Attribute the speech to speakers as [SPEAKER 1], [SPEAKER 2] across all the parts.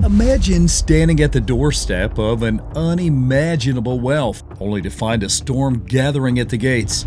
[SPEAKER 1] Imagine standing at the doorstep of an unimaginable wealth, only to find a storm gathering at the gates.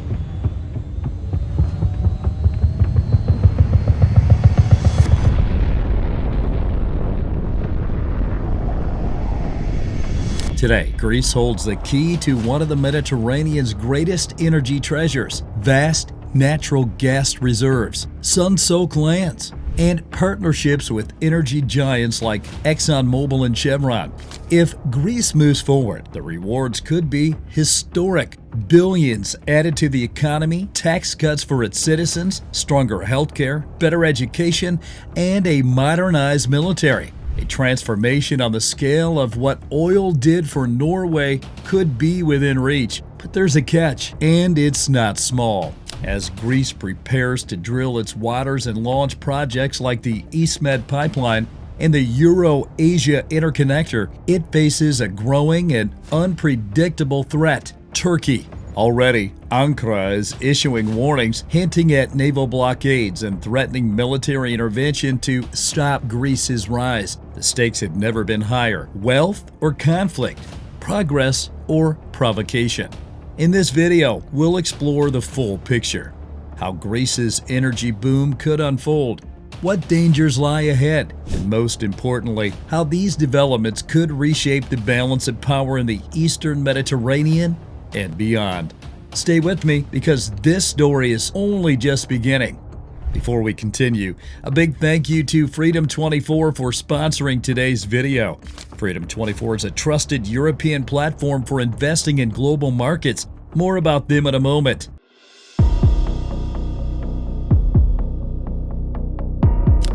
[SPEAKER 1] Today, Greece holds the key to one of the Mediterranean's greatest energy treasures: vast natural gas reserves, sun-soaked lands, and partnerships with energy giants like ExxonMobil and Chevron. If Greece moves forward, the rewards could be historic. Billions added to the economy, tax cuts for its citizens, stronger healthcare, better education, and a modernized military. A transformation on the scale of what oil did for Norway could be within reach. But there's a catch, and it's not small. As Greece prepares to drill its waters and launch projects like the EastMed pipeline and the EuroAsia Interconnector, it faces a growing and unpredictable threat: Turkey. Already, Ankara is issuing warnings hinting at naval blockades and threatening military intervention to stop Greece's rise. The stakes had never been higher: wealth or conflict, progress or provocation. In this video, we'll explore the full picture: how Greece's energy boom could unfold, what dangers lie ahead, and most importantly, how these developments could reshape the balance of power in the Eastern Mediterranean and beyond. Stay with me, because this story is only just beginning. Before we continue, a big thank you to Freedom 24 for sponsoring today's video. Freedom 24 is a trusted European platform for investing in global markets. More about them in a moment.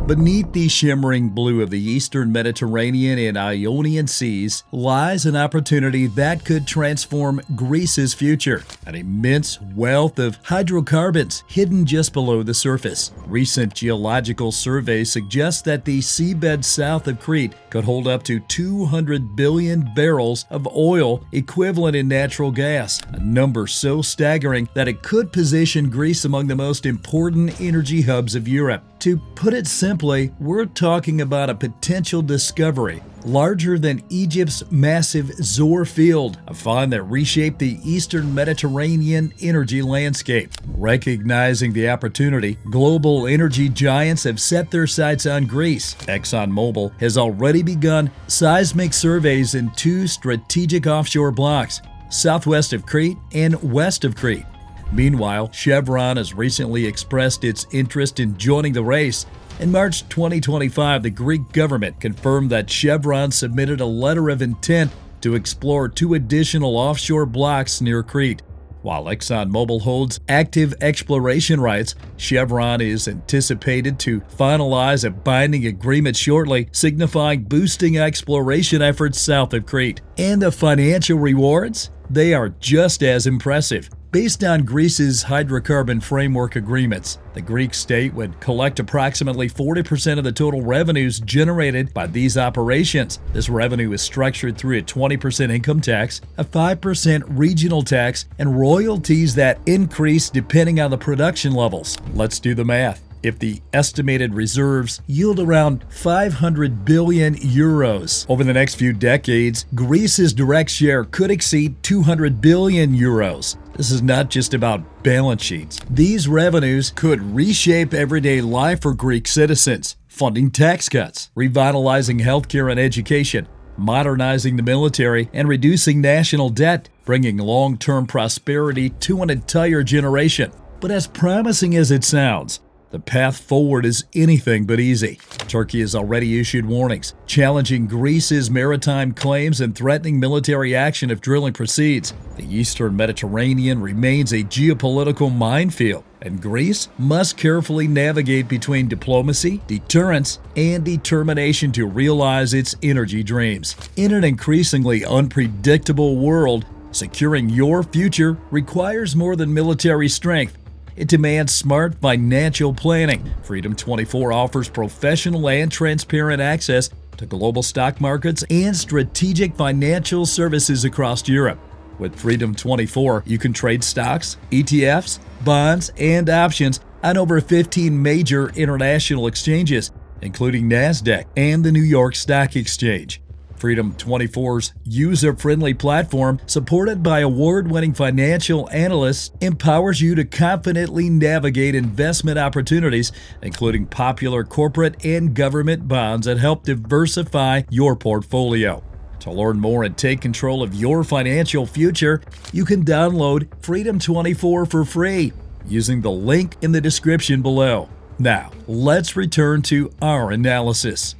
[SPEAKER 1] Beneath the shimmering blue of the Eastern Mediterranean and Ionian Seas lies an opportunity that could transform Greece's future: an immense wealth of hydrocarbons hidden just below the surface. Recent geological surveys suggest that the seabed south of Crete could hold up to 200 billion barrels of oil equivalent in natural gas, a number so staggering that it could position Greece among the most important energy hubs of Europe. To put it simply, we're talking about a potential discovery larger than Egypt's massive Zohr field, a find that reshaped the Eastern Mediterranean energy landscape. Recognizing the opportunity, global energy giants have set their sights on Greece. ExxonMobil has already begun seismic surveys in two strategic offshore blocks, southwest of Crete and west of Crete. Meanwhile, Chevron has recently expressed its interest in joining the race. In March 2025, the Greek government confirmed that Chevron submitted a letter of intent to explore two additional offshore blocks near Crete. While ExxonMobil holds active exploration rights, Chevron is anticipated to finalize a binding agreement shortly, signifying boosting exploration efforts south of Crete. And the financial rewards? They are just as impressive. Based on Greece's hydrocarbon framework agreements, the Greek state would collect approximately 40% of the total revenues generated by these operations. This revenue is structured through a 20% income tax, a 5% regional tax, and royalties that increase depending on the production levels. Let's do the math. If the estimated reserves yield around 500 billion euros over the next few decades, Greece's direct share could exceed 200 billion euros. This is not just about balance sheets. These revenues could reshape everyday life for Greek citizens, funding tax cuts, revitalizing healthcare and education, modernizing the military, and reducing national debt, bringing long-term prosperity to an entire generation. But as promising as it sounds, the path forward is anything but easy. Turkey has already issued warnings, challenging Greece's maritime claims and threatening military action if drilling proceeds. The Eastern Mediterranean remains a geopolitical minefield, and Greece must carefully navigate between diplomacy, deterrence, and determination to realize its energy dreams. In an increasingly unpredictable world, securing your future requires more than military strength. It demands smart financial planning. Freedom 24 offers professional and transparent access to global stock markets and strategic financial services across Europe. With Freedom 24, you can trade stocks, ETFs, bonds, and options on over 15 major international exchanges. including Nasdaq and the New York Stock Exchange. Freedom 24's user-friendly platform, supported by award-winning financial analysts, empowers you to confidently navigate investment opportunities, including popular corporate and government bonds that help diversify your portfolio. To learn more and take control of your financial future, you can download Freedom 24 for free using the link in the description below. Now, let's return to our analysis.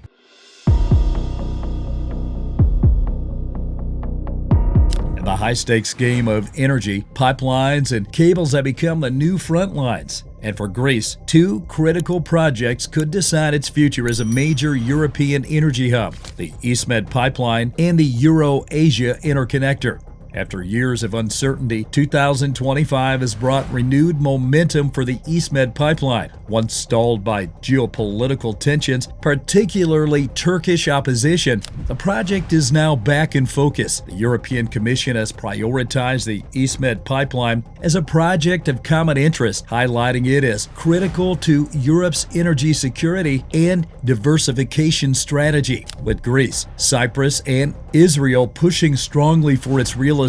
[SPEAKER 1] The high-stakes game of energy, pipelines, and cables have become the new front lines. And for Greece, two critical projects could decide its future as a major European energy hub: the EastMed pipeline and the EuroAsia Interconnector. After years of uncertainty, 2025 has brought renewed momentum for the EastMed pipeline. Once stalled by geopolitical tensions, particularly Turkish opposition, the project is now back in focus. The European Commission has prioritized the EastMed pipeline as a project of common interest, highlighting it as critical to Europe's energy security and diversification strategy. With Greece, Cyprus, and Israel pushing strongly for its realization,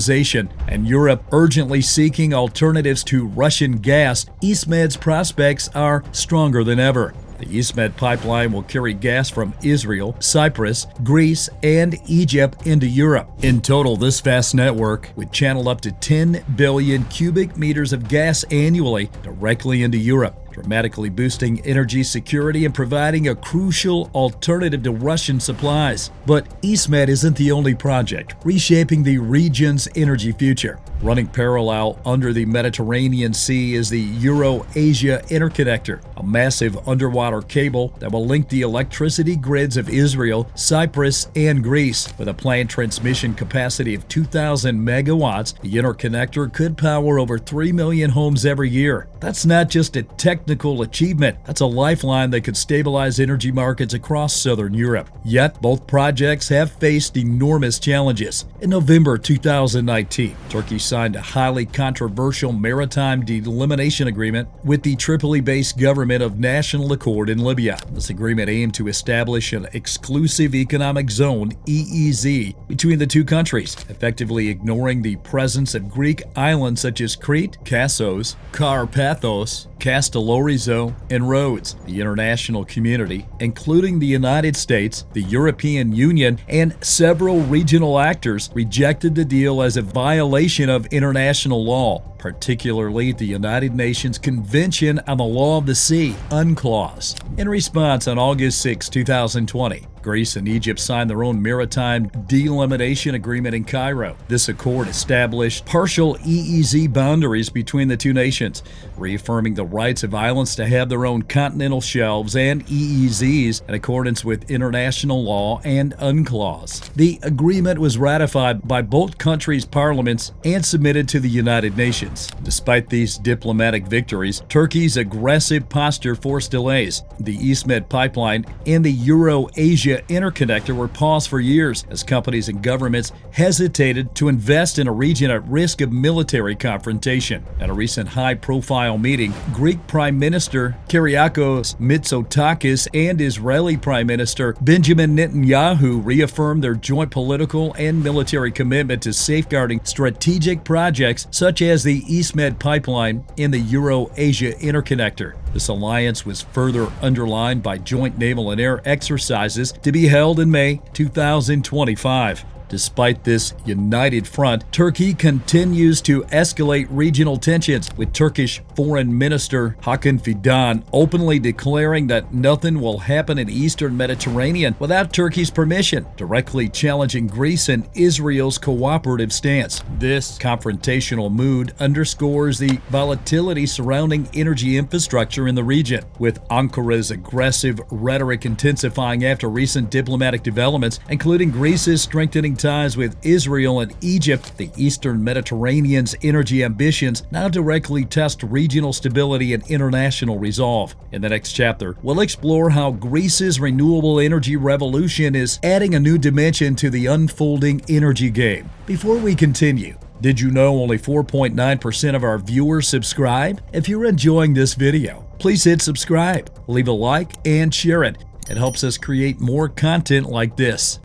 [SPEAKER 1] and Europe urgently seeking alternatives to Russian gas, EastMed's prospects are stronger than ever. The EastMed pipeline will carry gas from Israel, Cyprus, Greece, and Egypt into Europe. In total, this vast network would channel up to 10 billion cubic meters of gas annually directly into Europe, dramatically boosting energy security and providing a crucial alternative to Russian supplies. But EastMed isn't the only project reshaping the region's energy future. Running parallel under the Mediterranean Sea is the EuroAsia Interconnector, a massive underwater cable that will link the electricity grids of Israel, Cyprus, and Greece. With a planned transmission capacity of 2,000 megawatts, the interconnector could power over 3 million homes every year. That's not just a technical achievement, that's a lifeline that could stabilize energy markets across southern Europe. Yet, both projects have faced enormous challenges. In November 2019, Turkey signed a highly controversial maritime delimitation agreement with the Tripoli-based government of National Accord in Libya. This agreement aimed to establish an exclusive economic zone, EEZ, between the two countries, effectively ignoring the presence of Greek islands such as Crete, Kassos, Karpathos, Castellorizo, and Rhodes. The international community, including the United States, the European Union, and several regional actors, rejected the deal as a violation of international law, particularly the United Nations Convention on the Law of the Sea, UNCLOS. In response, on August 6, 2020, Greece and Egypt signed their own maritime delimitation agreement in Cairo. This accord established partial EEZ boundaries between the two nations, reaffirming the rights of islands to have their own continental shelves and EEZs in accordance with international law and UNCLOS. The agreement was ratified by both countries' parliaments and submitted to the United Nations. Despite these diplomatic victories, Turkey's aggressive posture forced delays. The EastMed pipeline and the EuroAsia Interconnector were paused for years as companies and governments hesitated to invest in a region at risk of military confrontation. At a recent high-profile meeting, Greek Prime Minister Kyriakos Mitsotakis and Israeli Prime Minister Benjamin Netanyahu reaffirmed their joint political and military commitment to safeguarding strategic projects such as the EastMed pipeline and the EuroAsia Interconnector. This alliance was further underlined by joint naval and air exercises to be held in May 2025. Despite this united front, Turkey continues to escalate regional tensions, with Turkish Foreign Minister Hakan Fidan openly declaring that nothing will happen in the Eastern Mediterranean without Turkey's permission, directly challenging Greece and Israel's cooperative stance. This confrontational mood underscores the volatility surrounding energy infrastructure in the region, with Ankara's aggressive rhetoric intensifying after recent diplomatic developments, including Greece's strengthening ties with Israel and Egypt. The Eastern Mediterranean's energy ambitions now directly test regional stability and international resolve. In the next chapter, we'll explore how Greece's renewable energy revolution is adding a new dimension to the unfolding energy game. Before we continue, did you know only 4.9% of our viewers subscribe? If you're enjoying this video, please hit subscribe, leave a like, and share it. It helps us create more content like this.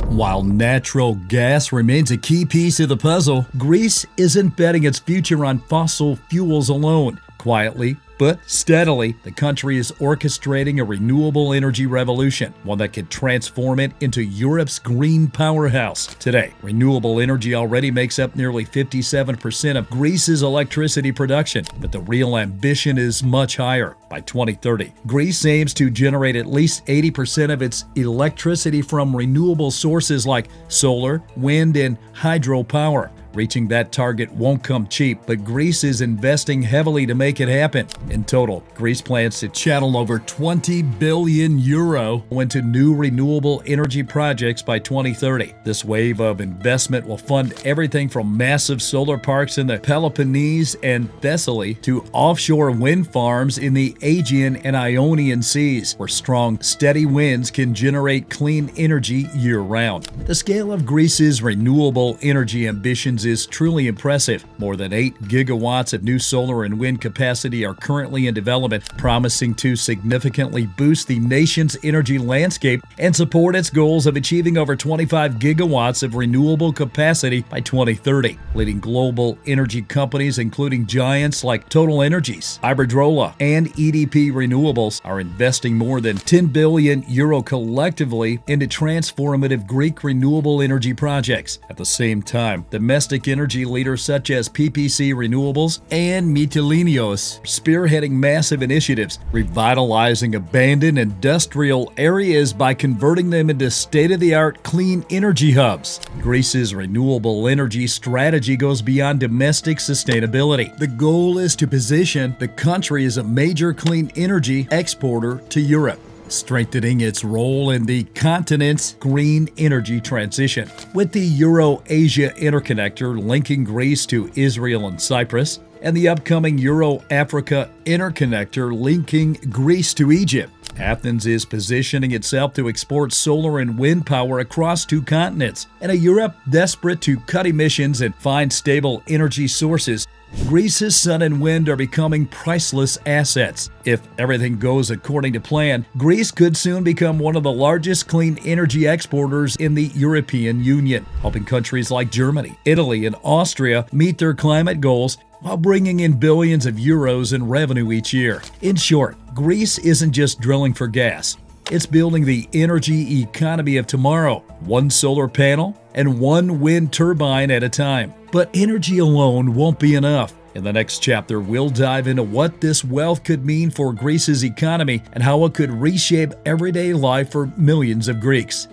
[SPEAKER 1] While natural gas remains a key piece of the puzzle, Greece isn't betting its future on fossil fuels alone. Quietly, but steadily, the country is orchestrating a renewable energy revolution, one that could transform it into Europe's green powerhouse. Today, renewable energy already makes up nearly 57% of Greece's electricity production, but the real ambition is much higher. By 2030, Greece aims to generate at least 80% of its electricity from renewable sources like solar, wind, and hydropower. Reaching that target won't come cheap, but Greece is investing heavily to make it happen. In total, Greece plans to channel over €20 billion into new renewable energy projects by 2030. This wave of investment will fund everything from massive solar parks in the Peloponnese and Thessaly to offshore wind farms in the Aegean and Ionian Seas, where strong, steady winds can generate clean energy year-round. The scale of Greece's renewable energy ambitions is truly impressive. More than 8 gigawatts of new solar and wind capacity are currently in development, promising to significantly boost the nation's energy landscape and support its goals of achieving over 25 gigawatts of renewable capacity by 2030. Leading global energy companies, including giants like Total Energies, Iberdrola, and EDP Renewables, are investing more than €10 billion collectively into transformative Greek renewable energy projects. At the same time, domestic energy leaders such as PPC Renewables and Mytilineos are spearheading massive initiatives, revitalizing abandoned industrial areas by converting them into state-of-the-art clean energy hubs. Greece's renewable energy strategy goes beyond domestic sustainability. The goal is to position the country as a major clean energy exporter to Europe, strengthening its role in the continent's green energy transition. With the EuroAsia Interconnector linking Greece to Israel and Cyprus, and the upcoming EuroAfrica Interconnector linking Greece to Egypt, Athens is positioning itself to export solar and wind power across 2 continents. In a Europe desperate to cut emissions and find stable energy sources, Greece's sun and wind are becoming priceless assets. If everything goes according to plan, Greece could soon become one of the largest clean energy exporters in the European Union, helping countries like Germany, Italy, and Austria meet their climate goals while bringing in billions of euros in revenue each year. In short, Greece isn't just drilling for gas. It's building the energy economy of tomorrow, one solar panel and one wind turbine at a time. But energy alone won't be enough. In the next chapter, we'll dive into what this wealth could mean for Greece's economy and how it could reshape everyday life for millions of Greeks.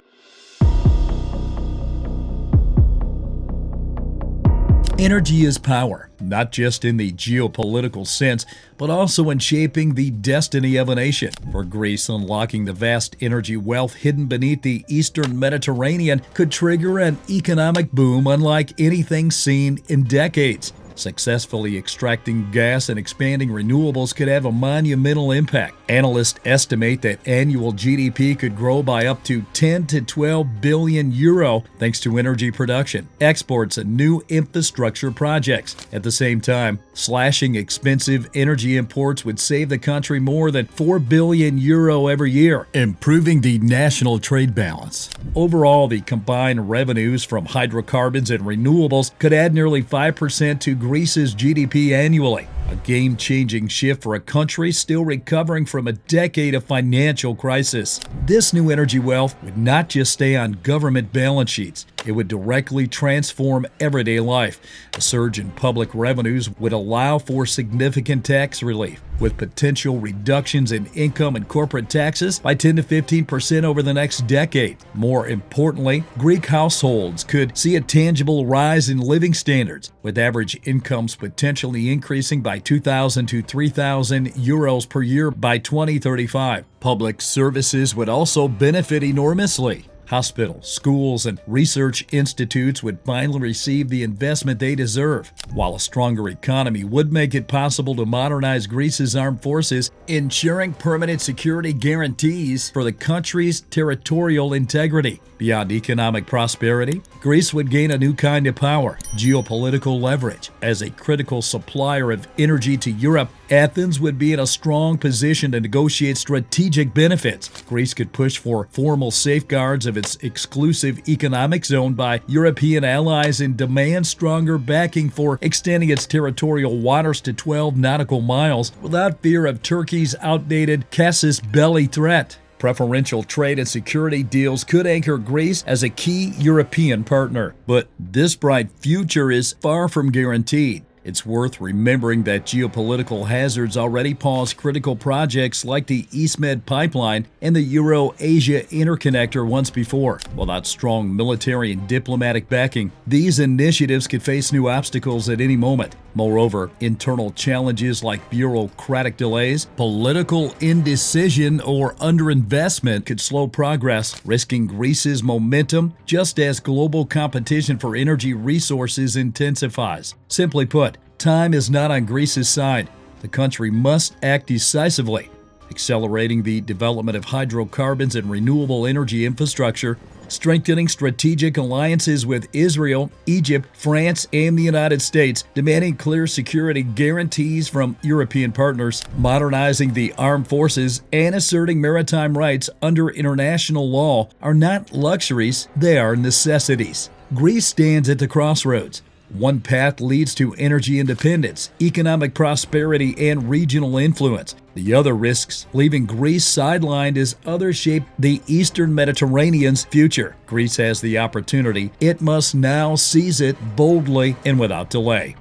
[SPEAKER 1] Energy is power, not just in the geopolitical sense, but also in shaping the destiny of a nation. For Greece, unlocking the vast energy wealth hidden beneath the Eastern Mediterranean could trigger an economic boom unlike anything seen in decades. Successfully extracting gas and expanding renewables could have a monumental impact. Analysts estimate that annual GDP could grow by up to 10 to 12 billion euro thanks to energy production, exports, and new infrastructure projects. At the same time, slashing expensive energy imports would save the country more than 4 billion euro every year, improving the national trade balance. Overall, the combined revenues from hydrocarbons and renewables could add nearly 5% to Greece's GDP annually, a game-changing shift for a country still recovering from a decade of financial crisis. This new energy wealth would not just stay on government balance sheets. It would directly transform everyday life. A surge in public revenues would allow for significant tax relief, with potential reductions in income and corporate taxes by 10 to 15% over the next decade. More importantly, Greek households could see a tangible rise in living standards, with average incomes potentially increasing by 2,000 to 3,000 euros per year by 2035. Public services would also benefit enormously. Hospitals, schools, and research institutes would finally receive the investment they deserve, while a stronger economy would make it possible to modernize Greece's armed forces, ensuring permanent security guarantees for the country's territorial integrity. Beyond economic prosperity, Greece would gain a new kind of power, geopolitical leverage. As a critical supplier of energy to Europe, Athens would be in a strong position to negotiate strategic benefits. Greece could push for formal safeguards of its exclusive economic zone by European allies and demand stronger backing for extending its territorial waters to 12 nautical miles without fear of Turkey's outdated casus belli threat. Preferential trade and security deals could anchor Greece as a key European partner, but this bright future is far from guaranteed. It's worth remembering that geopolitical hazards already pause critical projects like the EastMed pipeline and the EuroAsia Interconnector once before. Without strong military and diplomatic backing, these initiatives could face new obstacles at any moment. Moreover, internal challenges like bureaucratic delays, political indecision, or underinvestment could slow progress, risking Greece's momentum just as global competition for energy resources intensifies. Simply put, time is not on Greece's side. The country must act decisively, accelerating the development of hydrocarbons and renewable energy infrastructure, strengthening strategic alliances with Israel, Egypt, France, and the United States, demanding clear security guarantees from European partners, modernizing the armed forces, and asserting maritime rights under international law are not luxuries, they are necessities. Greece stands at the crossroads. One path leads to energy independence, economic prosperity, and regional influence. The other risks leaving Greece sidelined as others shape the Eastern Mediterranean's future. Greece has the opportunity. It must now seize it boldly and without delay.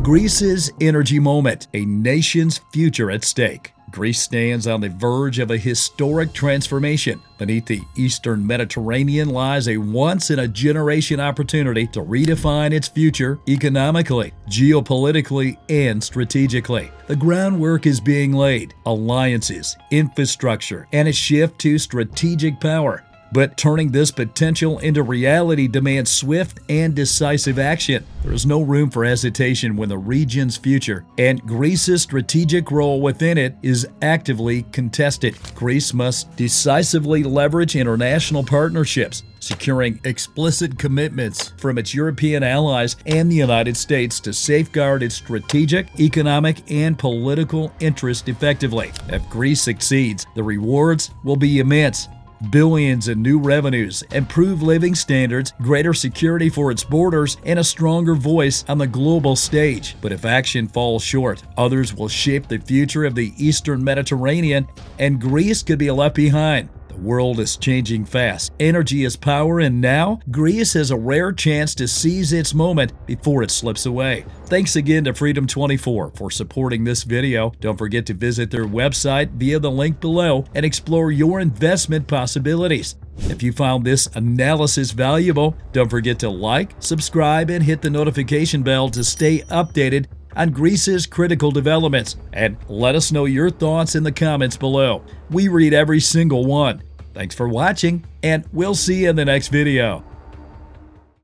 [SPEAKER 1] Greece's energy moment, a nation's future at stake. Greece stands on the verge of a historic transformation. Beneath the Eastern Mediterranean lies a once-in-a-generation opportunity to redefine its future economically, geopolitically, and strategically. The groundwork is being laid: alliances, infrastructure, and a shift to strategic power. But turning this potential into reality demands swift and decisive action. There is no room for hesitation when the region's future and Greece's strategic role within it is actively contested. Greece must decisively leverage international partnerships, securing explicit commitments from its European allies and the United States to safeguard its strategic, economic, and political interests effectively. If Greece succeeds, the rewards will be immense. Billions in new revenues, improved living standards, greater security for its borders, and a stronger voice on the global stage. But if action falls short, others will shape the future of the Eastern Mediterranean, and Greece could be left behind. The world is changing fast. Energy is power, and now Greece has a rare chance to seize its moment before it slips away. Thanks again to Freedom 24 for supporting this video. Don't forget to visit their website via the link below and explore your investment possibilities. If you found this analysis valuable, don't forget to like, subscribe, and hit the notification bell to stay updated on Greece's critical developments, and let us know your thoughts in the comments below. We read every single one. Thanks for watching, and we'll see you in the next video.